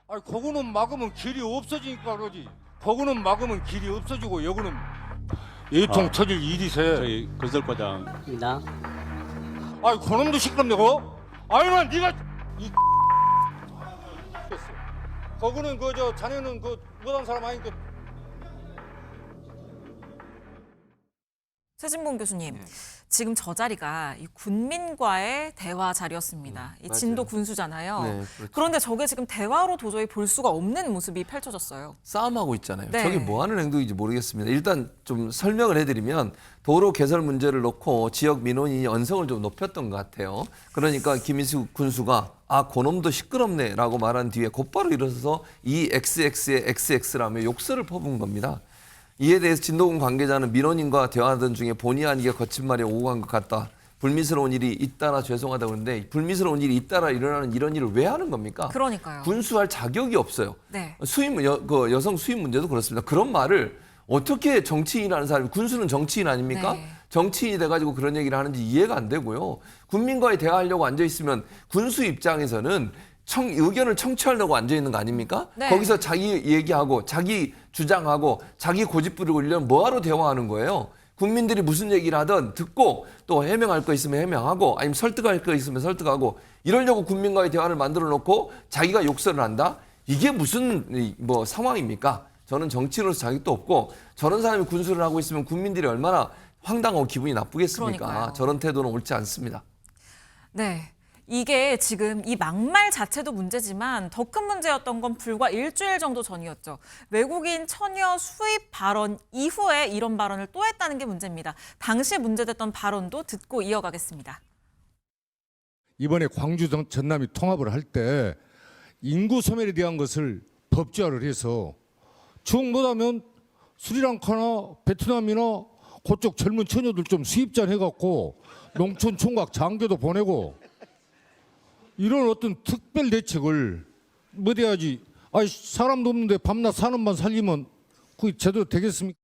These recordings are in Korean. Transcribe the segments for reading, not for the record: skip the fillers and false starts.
아니 거기는 막으면 길이 없어지니까 그러지. 거기는 막으면 길이 없어지고 여기는 예통 터질 일이 세. 저희 건설과장 입니다. 아니 그놈도 시끄럽네 거. 아니면 네가 이 거기는 그 저 자네는 그 못한 사람 아니니까. 최진봉 교수님, 지금 저 자리가 이 군민과의 대화 자리였습니다. 이 진도 군수잖아요. 네, 그렇죠. 그런데 저게 지금 대화로 도저히 볼 수가 없는 모습이 펼쳐졌어요. 싸움하고 있잖아요. 네. 저게 뭐 하는 행동인지 모르겠습니다. 일단 좀 설명을 해드리면 도로 개설 문제를 놓고 지역 민원인이 언성을 좀 높였던 것 같아요. 그러니까 김희수 군수가 아, 그놈도 시끄럽네라고 말한 뒤에 곧바로 일어서서 이 XX의 XX라며 욕설을 퍼부은 겁니다. 이에 대해서 진도군 관계자는 민원인과 대화하던 중에 본의 아니게 거친 말이 오고 간 것 같다. 불미스러운 일이 잇따라 죄송하다고 그러는데 불미스러운 일이 잇따라 일어나는 이런 일을 왜 하는 겁니까? 그러니까요. 군수할 자격이 없어요. 네. 여성 수입 문제도 그렇습니다. 그런 말을 어떻게 정치인이라는 사람이 군수는 정치인 아닙니까? 네. 정치인이 돼가지고 그런 얘기를 하는지 이해가 안 되고요. 국민과의 대화하려고 앉아 있으면 군수 입장에서는 의견을 청취하려고 앉아 있는 거 아닙니까? 네. 거기서 자기 얘기하고 자기 주장하고 자기 고집 부리고 이러면 뭐하러 대화하는 거예요? 국민들이 무슨 얘기를 하든 듣고 또 해명할 거 있으면 해명하고 아니면 설득할 거 있으면 설득하고 이러려고 국민과의 대화를 만들어 놓고 자기가 욕설을 한다? 이게 무슨 뭐 상황입니까? 저는 정치인으로서 자격도 없고 저런 사람이 군수를 하고 있으면 국민들이 얼마나 황당하고 기분이 나쁘겠습니까? 그러니까요. 저런 태도는 옳지 않습니다. 네. 이게 지금 이 막말 자체도 문제지만 더 큰 문제였던 건 불과 일주일 정도 전이었죠. 외국인 처녀 수입 발언 이후에 이런 발언을 또 했다는 게 문제입니다. 당시 문제됐던 발언도 듣고 이어가겠습니다. 이번에 광주 전남이 통합을 할 때 인구 소멸에 대한 것을 법제화를 해서 쭉 못하면 스리랑카나 베트남이나 그쪽 젊은 처녀들 좀 수입자 해갖고 농촌 총각 장교도 보내고 이런 어떤 특별 대책을 뭐 돼야지. 아니 사람도 없는데 밤낮 사는만 살리면 그게 제대로 되겠습니까?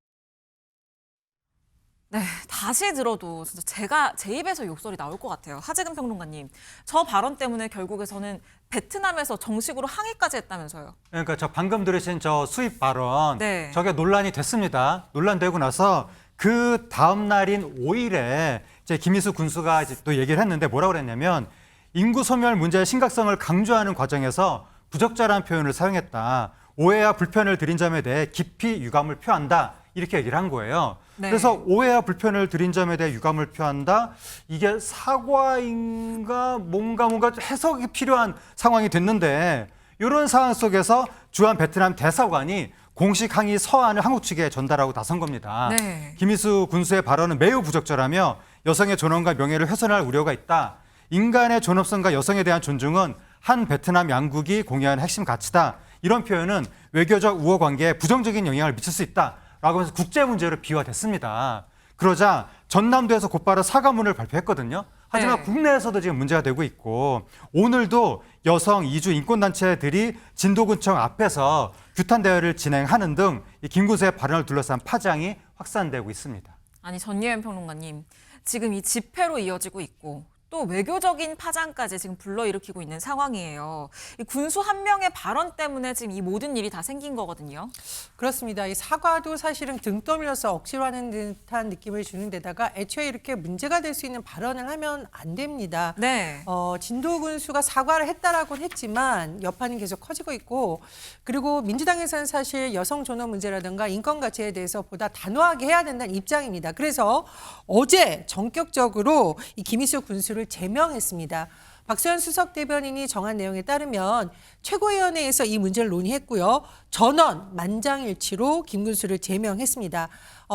네, 다시 들어도 진짜 제 입에서 욕설이 나올 것 같아요. 하재근 평론가님, 저 발언 때문에 결국에서는 베트남에서 정식으로 항의까지 했다면서요. 그러니까 저 방금 들으신 저 수입 발언, 네. 저게 논란이 됐습니다. 논란되고 나서 그 다음 날인 5일에 이제 김희수 군수가 이제 또 얘기를 했는데 뭐라고 그랬냐면 인구 소멸 문제의 심각성을 강조하는 과정에서 부적절한 표현을 사용했다. 오해와 불편을 드린 점에 대해 깊이 유감을 표한다. 이렇게 얘기를 한 거예요. 네. 그래서 오해와 불편을 드린 점에 대해 유감을 표한다. 이게 사과인가 뭔가 해석이 필요한 상황이 됐는데 이런 상황 속에서 주한 베트남 대사관이 공식 항의 서한을 한국 측에 전달하고 나선 겁니다. 네. 김희수 군수의 발언은 매우 부적절하며 여성의 존엄과 명예를 훼손할 우려가 있다. 인간의 존엄성과 여성에 대한 존중은 한 베트남 양국이 공유하는 핵심 가치다. 이런 표현은 외교적 우호 관계에 부정적인 영향을 미칠 수 있다라고 해서 국제 문제로 비화됐습니다. 그러자 전남도에서 곧바로 사과문을 발표했거든요. 하지만 네. 국내에서도 지금 문제가 되고 있고 오늘도 여성 이주 인권단체들이 진도군청 앞에서 규탄 대회를 진행하는 등 이 김 군수의 발언을 둘러싼 파장이 확산되고 있습니다. 아니 전예현 평론가님, 지금 이 집회로 이어지고 있고 또 외교적인 파장까지 지금 불러일으키고 있는 상황이에요. 이 군수 한 명의 발언 때문에 지금 이 모든 일이 다 생긴 거거든요. 그렇습니다. 이 사과도 사실은 등 떠밀려서 억지로 하는 듯한 느낌을 주는 데다가 애초에 이렇게 문제가 될 수 있는 발언을 하면 안 됩니다. 네. 진도 군수가 사과를 했다라고는 했지만 여파는 계속 커지고 있고 그리고 민주당에서는 사실 여성 존엄 문제라든가 인권 가치에 대해서 보다 단호하게 해야 된다는 입장입니다. 그래서 어제 전격적으로 이 김희수 군수를 제명했습니다. 박수현 수석 대변인이 정한 내용에 따르면 최고위원회에서 이 문제를 논의했고요. 전원 만장일치로 김 군수를 제명했습니다.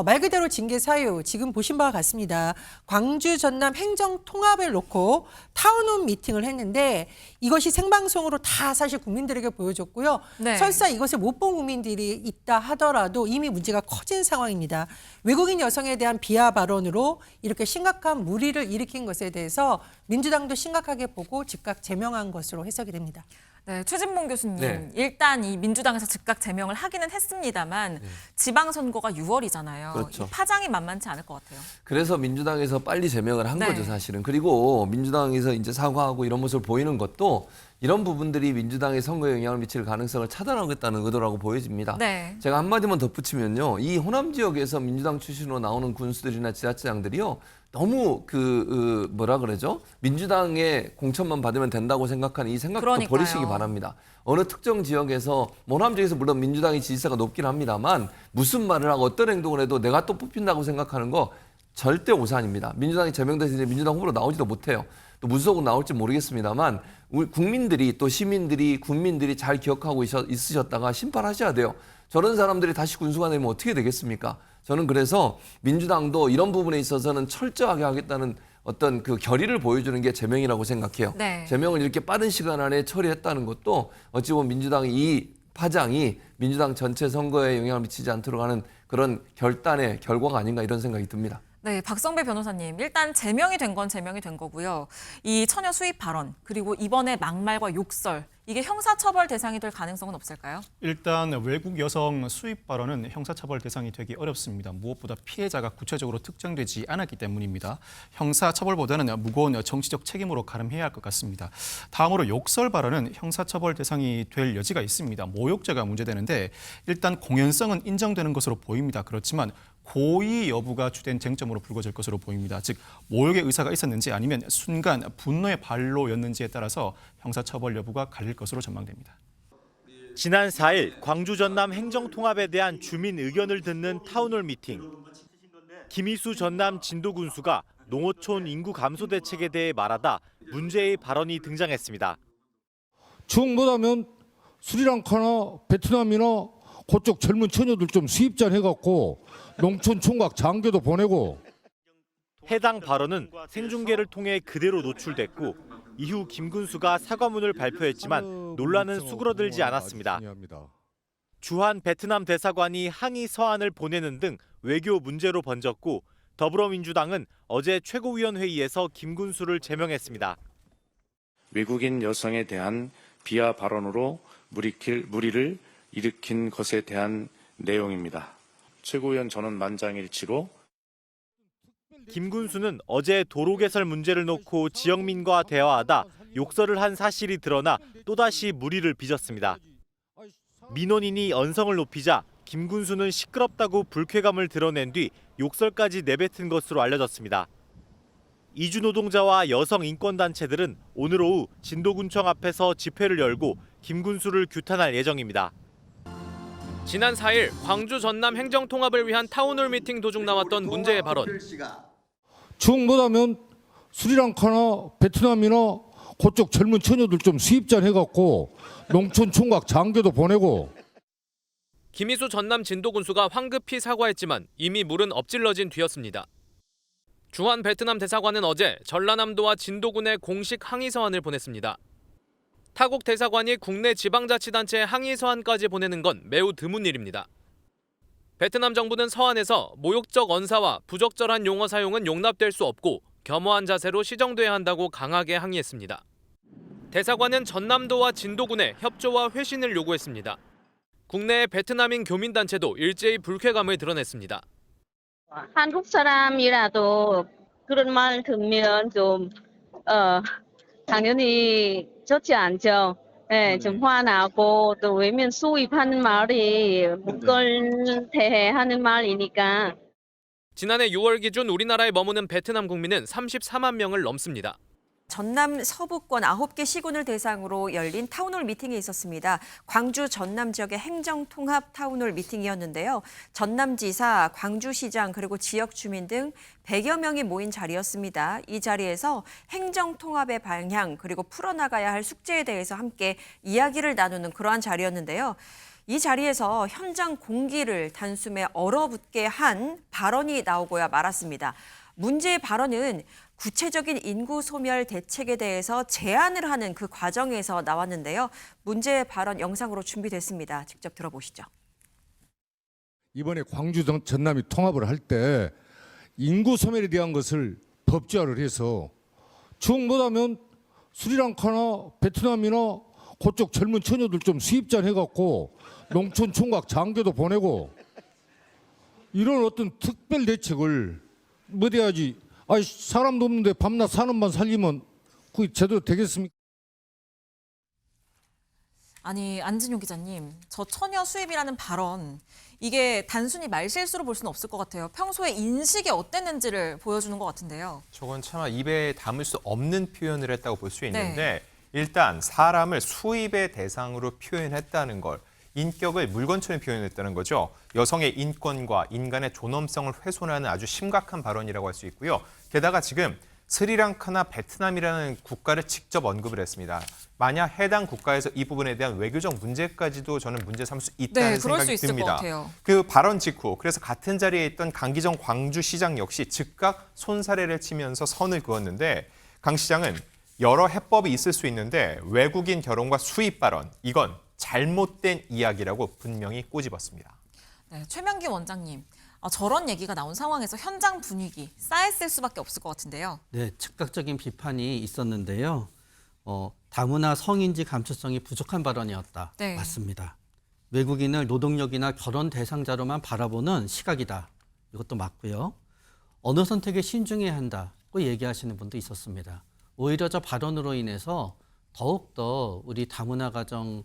말 그대로 징계 사유 지금 보신 바와 같습니다. 광주 전남 행정 통합을 놓고 타운홈 미팅을 했는데 이것이 생방송으로 다 사실 국민들에게 보여줬고요. 네. 설사 이것을 못 본 국민들이 있다 하더라도 이미 문제가 커진 상황입니다. 외국인 여성에 대한 비하 발언으로 이렇게 심각한 물의를 일으킨 것에 대해서 민주당도 심각하게 보고 즉각 제명한 것으로 해석이 됩니다. 네, 최진봉 교수님, 네. 일단 이 민주당에서 즉각 제명을 하기는 했습니다만 지방선거가 6월이잖아요. 그렇죠. 이 파장이 만만치 않을 것 같아요. 그래서 민주당에서 빨리 제명을 한 네. 거죠, 사실은. 그리고 민주당에서 이제 사과하고 이런 모습을 보이는 것도 이런 부분들이 민주당의 선거에 영향을 미칠 가능성을 차단하겠다는 의도라고 보여집니다. 네. 제가 한마디만 덧붙이면요. 이 호남 지역에서 민주당 출신으로 나오는 군수들이나 지자체장들이요. 너무 뭐라 그러죠? 민주당의 공천만 받으면 된다고 생각하는 이 생각도 그러니까요. 버리시기 바랍니다. 어느 특정 지역에서 호남 지역에서 물론 민주당의 지지세가 높긴 합니다만 무슨 말을 하고 어떤 행동을 해도 내가 또 뽑힌다고 생각하는 거 절대 오산입니다. 민주당이 제명돼서 이제 민주당 후보로 나오지도 못해요. 또 무슨 속으로 나올지 모르겠습니다만 우리 국민들이 또 시민들이 국민들이 잘 기억하고 있으셨다가 심판하셔야 돼요. 저런 사람들이 다시 군수가 되면 어떻게 되겠습니까? 저는 그래서 민주당도 이런 부분에 있어서는 철저하게 하겠다는 어떤 그 결의를 보여주는 게 제명이라고 생각해요. 네. 제명을 이렇게 빠른 시간 안에 처리했다는 것도 어찌 보면 민주당의 이 파장이 민주당 전체 선거에 영향을 미치지 않도록 하는 그런 결단의 결과가 아닌가 이런 생각이 듭니다. 네, 박성배 변호사님. 일단 제명이 된 건 제명이 된 거고요. 이 처녀 수입 발언, 그리고 이번에 막말과 욕설, 이게 형사처벌 대상이 될 가능성은 없을까요? 일단 외국 여성 수입 발언은 형사처벌 대상이 되기 어렵습니다. 무엇보다 피해자가 구체적으로 특정되지 않았기 때문입니다. 형사처벌보다는 무거운 정치적 책임으로 가름해야 할 것 같습니다. 다음으로 욕설 발언은 형사처벌 대상이 될 여지가 있습니다. 모욕죄가 문제되는데 일단 공연성은 인정되는 것으로 보입니다. 그렇지만 고의 여부가 주된 쟁점으로 불거질 것으로 보입니다. 즉 모욕의 의사가 있었는지 아니면 순간 분노의 발로였는지에 따라서 형사처벌 여부가 갈릴 것으로 전망됩니다. 지난 4일 광주 전남 행정통합에 대한 주민 의견을 듣는 타운홀 미팅. 김희수 전남 진도군수가 농어촌 인구 감소 대책에 대해 말하다 문제의 발언이 등장했습니다. 중 못하면 스리랑카나 베트남이나 그쪽 젊은 처녀들 좀 수입자 해갖고 농촌 총각 장교도 보내고. 해당 발언은 생중계를 통해 그대로 노출됐고 이후 김 군수가 사과문을 발표했지만 논란은 수그러들지 않았습니다. 주한 베트남 대사관이 항의 서한을 보내는 등 외교 문제로 번졌고 더불어민주당은 어제 최고위원회의에서 김 군수를 제명했습니다. 외국인 여성에 대한 비하 발언으로 무리를 일으킨 것에 대한 내용입니다. 최고위원 전원 만장일치로 김 군수는 어제 도로 개설 문제를 놓고 지역민과 대화하다 욕설을 한 사실이 드러나 또다시 물의를 빚었습니다. 민원인이 언성을 높이자 김 군수는 시끄럽다고 불쾌감을 드러낸 뒤 욕설까지 내뱉은 것으로 알려졌습니다. 이주 노동자와 여성 인권단체들은 오늘 오후 진도군청 앞에서 집회를 열고 김 군수를 규탄할 예정입니다. 지난 4일 광주 전남 행정통합을 위한 타운홀 미팅 도중 나왔던 문제의 발언. 중 못하면 스리랑카나 베트남이나 그쪽 젊은 처녀들 좀 수입자 해갖고 농촌 총각 장교도 보내고. 김희수 전남 진도군수가 황급히 사과했지만 이미 물은 엎질러진 뒤였습니다. 주한 베트남 대사관은 어제 전라남도와 진도군에 공식 항의 서한을 보냈습니다. 타국 대사관이 국내 지방자치단체에 항의 서한까지 보내는 건 매우 드문 일입니다. 베트남 정부는 서한에서 모욕적 언사와 부적절한 용어 사용은 용납될 수 없고 겸허한 자세로 시정돼야 한다고 강하게 항의했습니다. 대사관은 전남도와 진도군에 협조와 회신을 요구했습니다. 국내의 베트남인 교민단체도 일제히 불쾌감을 드러냈습니다. 한국 사람이라도 그런 말 들으면 좀 당연히 좋지 않죠. 네, 좀 화나고 또 외면 수입하는 말이 묵걸대해 하는 말이니까. 지난해 6월 기준 우리나라에 머무는 베트남 국민은 34만 명을 넘습니다. 전남 서부권 9개 시군을 대상으로 열린 타운홀 미팅이 있었습니다. 광주 전남 지역의 행정통합 타운홀 미팅이었는데요. 전남지사, 광주시장 그리고 지역 주민 등 100여 명이 모인 자리였습니다. 이 자리에서 행정통합의 방향 그리고 풀어나가야 할 숙제에 대해서 함께 이야기를 나누는 그러한 자리였는데요. 이 자리에서 현장 공기를 단숨에 얼어붙게 한 발언이 나오고야 말았습니다. 문제의 발언은 구체적인 인구 소멸 대책에 대해서 제안을 하는 그 과정에서 나왔는데요. 문제의 발언 영상으로 준비됐습니다. 직접 들어보시죠. 이번에 광주 전남이 통합을 할 때 인구 소멸에 대한 것을 법제화를 해서 중 못하면 스리랑카나 베트남이나 그쪽 젊은 처녀들 좀 수입자 해갖고 농촌 총각 장교도 보내고 이런 어떤 특별 대책을 뭐 돼야지. 아니 사람도 없는데 밤낮 사는만 살리면 그게 제대로 되겠습니까? 아니, 안진용 기자님, 저 처녀 수입이라는 발언, 이게 단순히 말실수로 볼 수는 없을 것 같아요. 평소에 인식이 어땠는지를 보여주는 것 같은데요. 저건 차마 입에 담을 수 없는 표현을 했다고 볼 수 있는데 일단 사람을 수입의 대상으로 표현했다는 걸 인격을 물건처럼 표현했다는 거죠. 여성의 인권과 인간의 존엄성을 훼손하는 아주 심각한 발언이라고 할 수 있고요. 게다가 지금 스리랑카나 베트남이라는 국가를 직접 언급을 했습니다. 만약 해당 국가에서 이 부분에 대한 외교적 문제까지도 저는 문제 삼을 수 있다는 그럴 수 생각이 있을 듭니다. 것 같아요. 그 발언 직후 그래서 같은 자리에 있던 강기정 광주시장 역시 즉각 손사래를 치면서 선을 그었는데 강 시장은 여러 해법이 있을 수 있는데 외국인 결혼과 수입 발언 이건 잘못된 이야기라고 분명히 꼬집었습니다. 네, 최명기 원장님, 저런 얘기가 나온 상황에서 현장 분위기 쌓였을 수밖에 없을 것 같은데요. 네, 즉각적인 비판이 있었는데요. 다문화 성인지 감수성이 부족한 발언이었다. 네. 맞습니다. 외국인을 노동력이나 결혼 대상자로만 바라보는 시각이다. 이것도 맞고요. 언어 선택에 신중해야 한다고 얘기하시는 분도 있었습니다. 오히려 저 발언으로 인해서 더욱더 우리 다문화 가정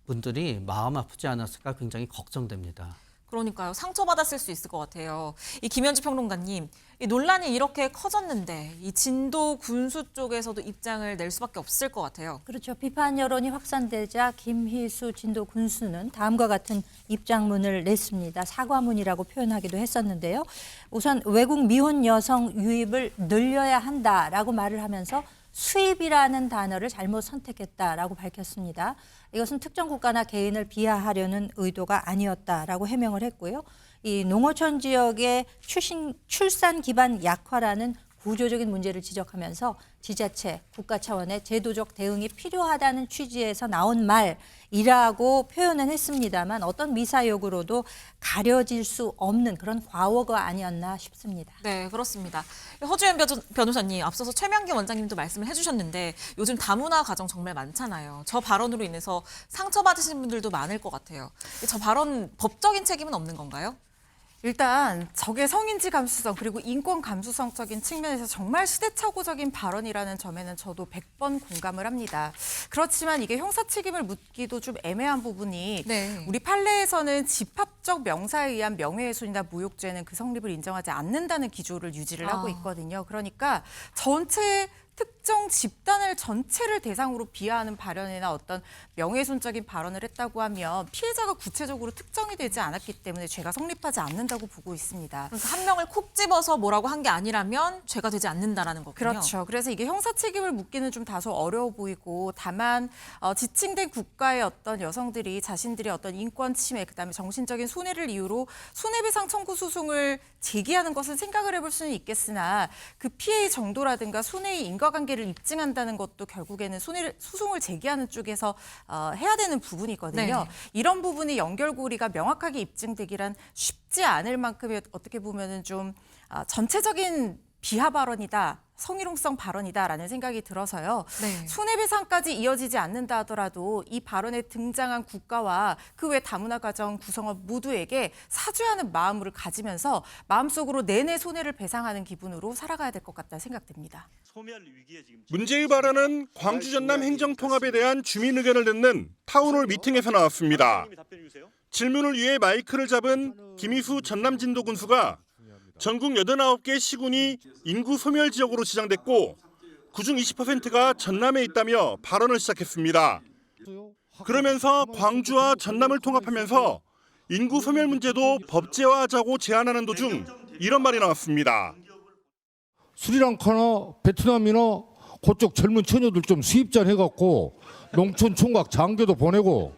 분들이 마음 아프지 않았을까 굉장히 걱정됩니다. 그러니까요. 상처받았을 수 있을 것 같아요. 이 김현지 평론가님, 이 논란이 이렇게 커졌는데 이 진도 군수 쪽에서도 입장을 낼 수밖에 없을 것 같아요. 그렇죠. 비판 여론이 확산되자 김희수 진도 군수는 다음과 같은 입장문을 냈습니다. 사과문이라고 표현하기도 했었는데요. 우선 외국 미혼 여성 유입을 늘려야 한다라고 말을 하면서 수입이라는 단어를 잘못 선택했다라고 밝혔습니다. 이것은 특정 국가나 개인을 비하하려는 의도가 아니었다라고 해명을 했고요. 이 농어촌 지역의 출산 기반 약화라는 구조적인 문제를 지적하면서 지자체, 국가 차원의 제도적 대응이 필요하다는 취지에서 나온 말이라고 표현은 했습니다만 어떤 미사역으로도 가려질 수 없는 그런 과오가 아니었나 싶습니다. 네, 그렇습니다. 허주연 변호사님, 앞서서 최명기 원장님도 말씀을 해주셨는데 요즘 다문화 가정 정말 많잖아요. 저 발언으로 인해서 상처받으신 분들도 많을 것 같아요. 저 발언 법적인 책임은 없는 건가요? 일단 적의 성인지 감수성 그리고 인권 감수성적인 측면에서 정말 시대착오적인 발언이라는 점에는 저도 100번 공감을 합니다. 그렇지만 이게 형사 책임을 묻기도 좀 애매한 부분이 우리 판례에서는 집합적 명사에 의한 명예훼손이나 모욕죄는 그 성립을 인정하지 않는다는 기조를 유지를 하고 있거든요. 그러니까 전체 특정 집단을 전체를 대상으로 비하하는 발언이나 어떤 명예훼손적인 발언을 했다고 하면 피해자가 구체적으로 특정이 되지 않았기 때문에 죄가 성립하지 않는다고 보고 있습니다. 그러니까 한 명을 콕 집어서 뭐라고 한 게 아니라면 죄가 되지 않는다라는 거군요. 그렇죠. 그래서 이게 형사 책임을 묻기는 좀 다소 어려워 보이고 다만 지칭된 국가의 어떤 여성들이 자신들의 어떤 인권 침해 그다음에 정신적인 손해를 이유로 손해배상 청구 소송을 제기하는 것은 생각을 해볼 수는 있겠으나 그 피해의 정도라든가 손해의 인과관계를 입증한다는 것도 결국에는 소송을 제기하는 쪽에서 해야 되는 부분이거든요. 네. 이런 부분이 연결고리가 명확하게 입증되기란 쉽지 않을 만큼의 어떻게 보면은 좀 전체적인 비하 발언이다. 성희롱성 발언이다라는 생각이 들어서요. 네. 손해배상까지 이어지지 않는다 하더라도 이 발언에 등장한 국가와 그 외 다문화 가정 구성원 모두에게 사죄하는 마음을 가지면서 마음속으로 내내 손해를 배상하는 기분으로 살아가야 될 것 같다 생각됩니다. 문제의 발언은 광주 전남 행정통합에 대한 주민 의견을 듣는 타운홀 미팅에서 나왔습니다. 질문을 위해 마이크를 잡은 김희수 전남 진도 군수가 전국 89개 시군이 인구 소멸 지역으로 지정됐고 그중 20%가 전남에 있다며 발언을 시작했습니다. 그러면서 광주와 전남을 통합하면서 인구 소멸 문제도 법제화하자고 제안하는 도중 이런 말이 나왔습니다. 스리랑카나 베트남이나 그쪽 젊은 처녀들 좀 수입전 해갖고 농촌 총각 장교도 보내고.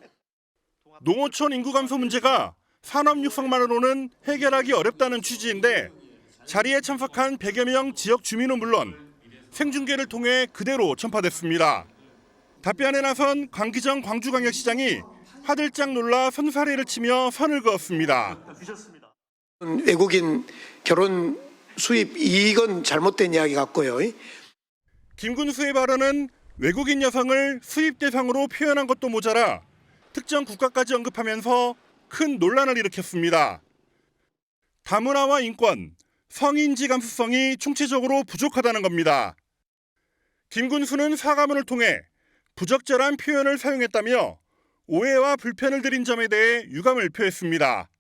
농어촌 인구 감소 문제가 산업 육성만으로는 해결하기 어렵다는 취지인데 자리에 참석한 100여 명 지역 주민은 물론 생중계를 통해 그대로 전파됐습니다. 답변에 나선 강기정 광주광역시장이 화들짝 놀라 손사래를 치며 선을 그었습니다. 외국인 결혼 수입 이익은 잘못된 이야기 같고요. 김 군수의 발언은 외국인 여성을 수입 대상으로 표현한 것도 모자라 특정 국가까지 언급하면서 큰 논란을 일으켰습니다. 다문화와 인권, 성인지 감수성이 총체적으로 부족하다는 겁니다. 김 군수는 사과문을 통해 부적절한 표현을 사용했다며 오해와 불편을 드린 점에 대해 유감을 표했습니다.